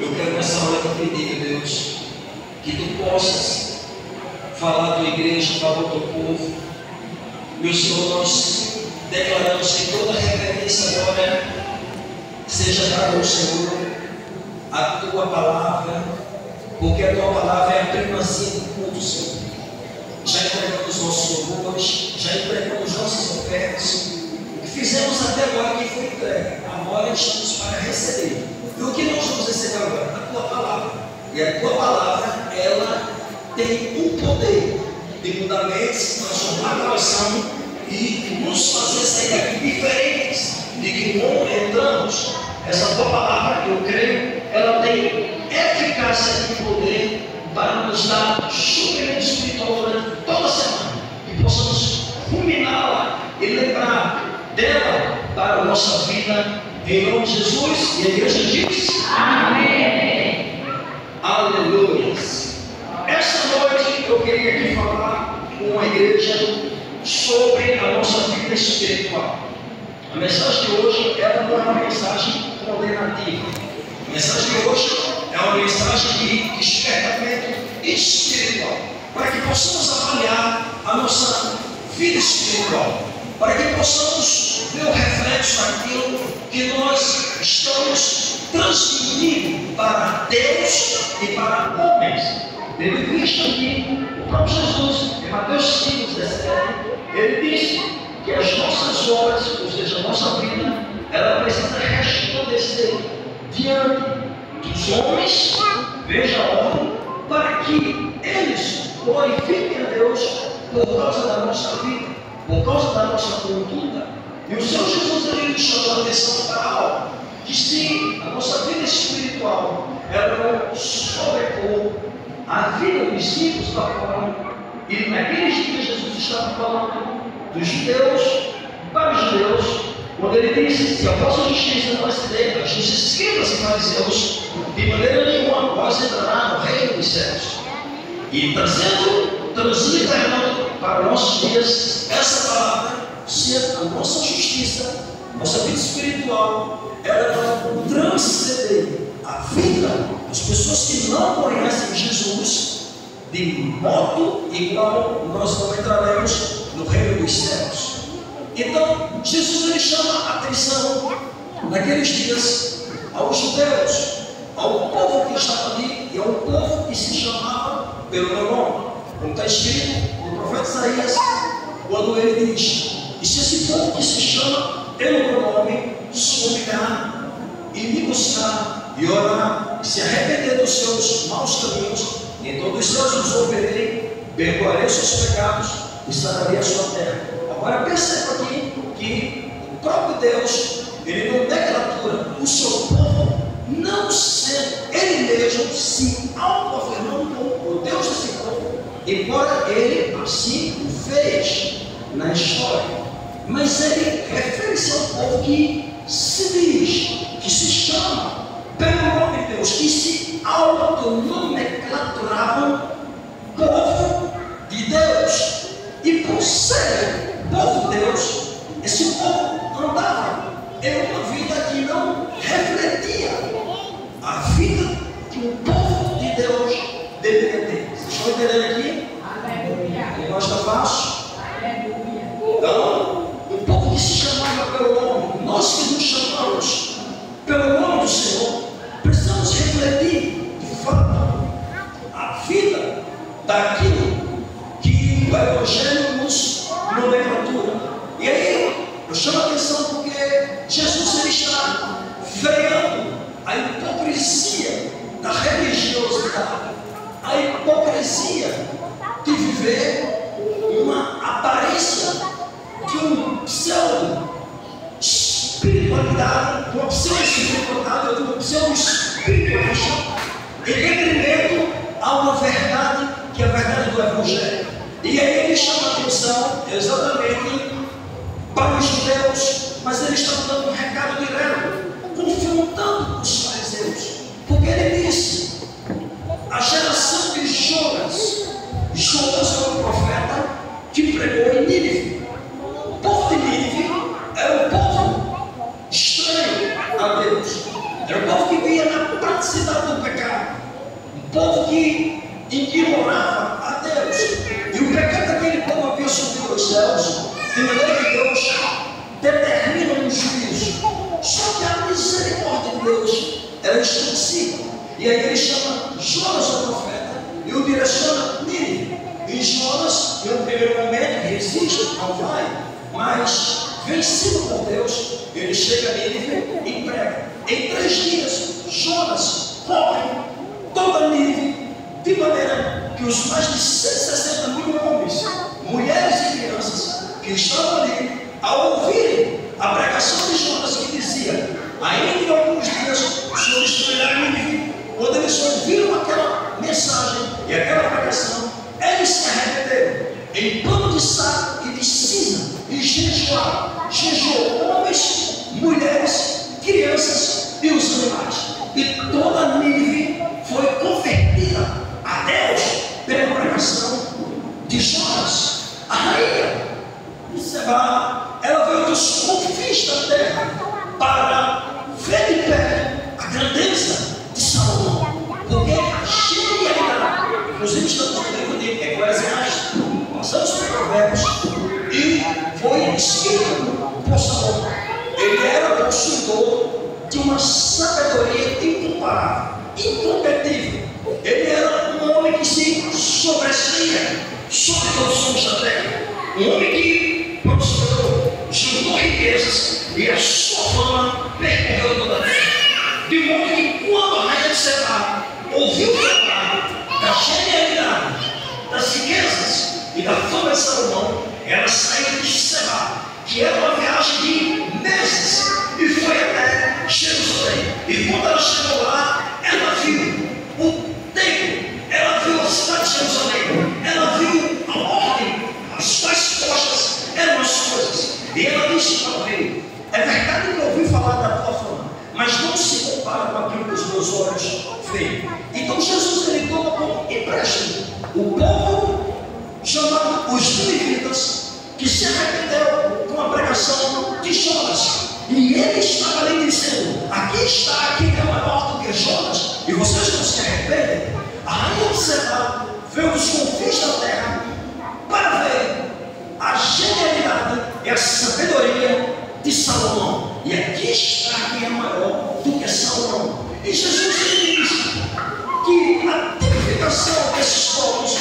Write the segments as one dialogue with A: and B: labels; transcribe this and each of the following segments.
A: Eu quero nessa hora te pedir, meu Deus, que tu possas falar à tua igreja, falar ao teu povo. Meu Senhor, nós declaramos que toda reverência agora seja dada ao Senhor, a tua palavra, porque a tua palavra é a primazia do culto, Senhor. Já entregamos os nossos louvores, já entregamos nossas ofertas. O que fizemos até agora que foi entregue, agora estamos para receber. E o que nós vamos receber agora? A tua palavra. E a tua palavra, ela tem um poder de mudar mentes, transformar coração e nos fazer sair daqui diferentes de que como entramos. Essa tua palavra, eu creio, ela tem eficácia e poder para nos dar suprimento espiritual durante toda a semana e possamos ruminá-la e lembrar dela para a nossa vida, em nome de Jesus. E a igreja diz amém. Aleluia. Essa noite eu queria aqui falar com a igreja sobre a nossa vida espiritual. A mensagem de hoje ela não é uma mensagem condenativa. A mensagem de hoje é uma mensagem de despertamento espiritual, para que possamos avaliar a nossa vida espiritual, para que possamos ver o reflexo daquilo que nós estamos transmitindo para Deus e para homens. Tendo visto aqui o próprio Jesus, em Mateus 5,17, ele disse que as nossas obras, ou seja, a nossa vida, ela precisa resplandecer diante dos homens, veja a ordem, para que eles glorifiquem a Deus por causa da nossa vida, por causa da nossa conduta. E o Senhor Jesus ele chamou a atenção para algo, que se a nossa vida espiritual ela não sobrepor a vida dos discípulos da forma, e naqueles dias Jesus estava falando dos judeus para os judeus, quando ele disse: se a vossa justiça não exceder dos escribas e fariseus, de maneira nenhuma vós entrará no reino dos céus. E transliterando para nossos dias essa palavra, se a nossa justiça, nossa vida espiritual, ela não transcender a vida das pessoas que não conhecem Jesus, de modo igual nós não entraremos no reino dos céus. Então, Jesus ele chama a atenção naqueles dias aos judeus, ao povo que estava ali e ao povo que se chamava pelo meu nome, como está escrito no profeta Isaías, quando ele diz: e se esse povo que se chama pelo meu nome se humilhar e me buscar e orar e se arrepender dos seus maus caminhos, então dos céus os ouvirei, perdoarei os seus pecados e sararei a sua terra. Agora perceba aqui que o próprio Deus, ele não declatura o seu povo não sendo ele mesmo se auto-afirmando como o Deus desse povo, embora ele assim o fez na história. Mas ele refere-se ao povo que se diz, que se chama pelo nome de Deus, que se autonomenclaturavam povo de Deus. E por ser povo de Deus, esse povo andava em uma vida que não refletia a vida que o povo de Deus deveria ter. Vocês estão entendendo aqui? Aleluia. O negócio está fácil? Aleluia. Então, o povo que se chamava pelo nome, nós que nos chamamos pelo nome do Senhor, precisamos refletir de fato a vida daquilo que o Evangelho nos nomenclatura. E aí, eu chamo a atenção porque Jesus ele está freando a hipocrisia da religiosidade, a hipocrisia de viver uma aparência de um pseudo-espiritualidade, de uma pseudo-espiritualidade, de uma pseudo-espiritualidade, em detrimento a uma verdade que é a verdade do Evangelho. E aí ele chama a atenção exatamente para os judeus, mas ele está dando um recado direto, confrontando os fariseus, porque ele disse: a geração de Jonas foi um profeta que pregou em Nínive. O povo de Nínive era um povo estranho a Deus, era um povo que via na praticidade do povo que ignorava a Deus. E o pecado daquele povo havia subido aos céus, de maneira que Deus determina um juízo. Só que a misericórdia de Deus era extensiva. E aí ele chama Jonas, o profeta, e o direciona Nínive. E Jonas, em um primeiro momento, resiste, não vai, mas vencido por Deus, ele chega a Nínive e prega. Em 3 dias, Jonas corre toda Nínive, de maneira que os mais de 160 mil homens, mulheres e crianças que estavam ali, ao ouvirem a pregação de Jonas, que dizia: ainda em alguns dias o Senhor destruirá Nínive. Quando eles ouviram aquela mensagem e aquela pregação, eles se arrependeram em pano de saco e de cinza, e jejuou homens, mulheres, crianças e os animais. E toda Nínive foi convertida a Deus pela pregação de Jonas. A rainha de Sebá, ela veio dos confins da terra para ver de perto a grandeza de Salomão, porque a genialidade, inclusive estamos no livro de Eclesiastes, passamos por Provérbios, e foi escrito por Salomão. Ele era possuidor de uma sabedoria incomparável, incompetível. Ele era um homem que se sobressaía sobre todos os homens da terra, um homem que prosperou, juntou riquezas, e a sua fama percorreu toda a terra. De modo que quando a rainha de Sebá ouviu falar da genialidade, das riquezas e da fama de Salomão, ela saiu de Sebá, que era uma viagem de meses, e foi até Jerusalém. E quando ela chegou lá, ela viu o templo, ela viu a cidade de Jerusalém, ela viu a ordem, as quais postas eram as coisas. E ela disse para o rei: é verdade que eu ouvi falar da tua fama, mas não se compara com aquilo que os meus olhos veem. Então Jesus, ele toma como empréstimo o povo chamado os ninivitas, que se arrependeu com a pregação de Jonas. E ele estava ali dizendo: aqui está quem é maior do que Jonas, e vocês não se arrependem. A rainha de Sebá veio dos confins da terra para ver a genialidade e a sabedoria de Salomão. E aqui está quem é maior do que Salomão. E Jesus diz que a tipificação desses povos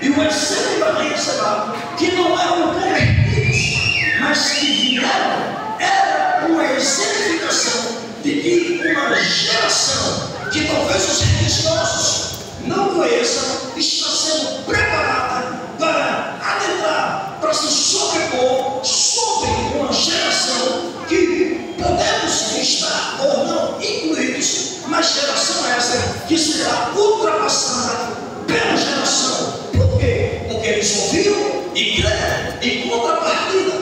A: e o exemplo da rainha de Sebá, que não eram convertidos, mas que vieram, era uma exemplificação de que uma geração que talvez os religiosos não conheçam está sendo preparada para adentrar, para se sobrepor sobre uma geração que podemos estar ou não incluídos, mas geração essa que será ultrapassada pela geração. Por quê? Porque eles ouviram e creram. Em contrapartida,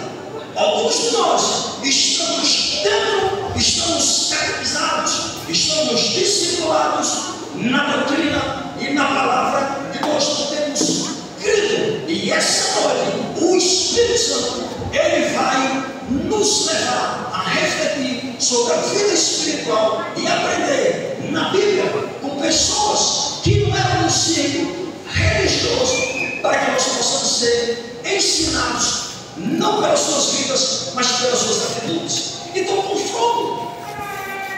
A: alguns de nós estamos dentro, estamos catequizados, estamos discipulados na doutrina e na palavra, e nós não temos crido. E essa noite o Espírito Santo, ele vai nos levar a refletir sobre a vida espiritual e aprender na Bíblia com pessoas que não eram do círculo religioso, para que nós possamos ser ensinados não pelas suas vidas, mas pelas suas atitudes. Então, o confronto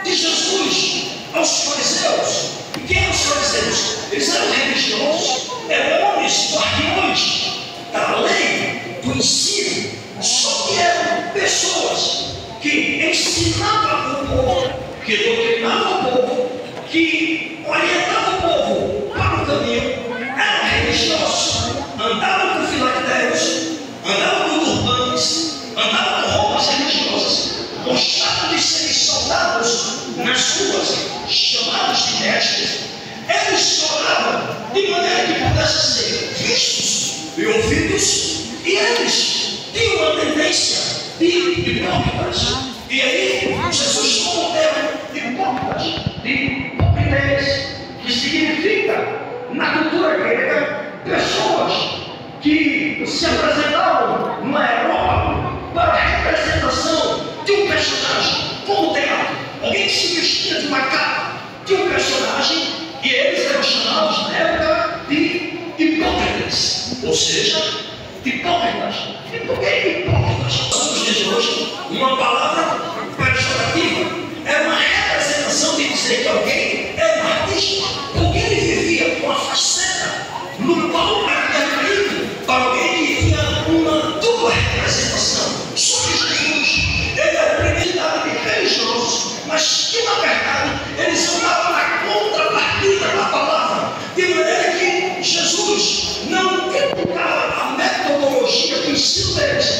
A: de Jesus aos fariseus. E quem eram os fariseus? Eles eram religiosos, eram homens guardiões da lei, do ensino, só que eram pessoas que ensinavam o povo, que doutrinavam o povo, que orientavam o povo para o caminho. Eram religiosos, andavam com filactérios, andavam com turbantes, andavam com roupas religiosas, gostavam de serem soldados nas ruas, chamados de mestres. Eles oravam de maneira que pudessem ser vistos e ouvidos, e eles tinham uma tendência de hipócritas. E aí Jesus tomou o termo hipócritas, de hipócritas, que significa, na cultura grega, pessoas que se apresentavam numa Europa para a representação de um personagem, como teatro. Alguém que se vestia de uma capa de um personagem, e eles eram chamados seja, hipócritas. E por que hipócritas? Nos dias de hoje, uma palavra pejorativa é uma representação de dizer que alguém é um artista, porque ele vivia com a faceta no palco para alguém que tinha uma dupla representação. Só que Jesus, ele é uma identidade religiosa, mas que na verdade eles andavam na contrapartida da palavra, de maneira que Jesus não criticava a metodologia do ensino deles,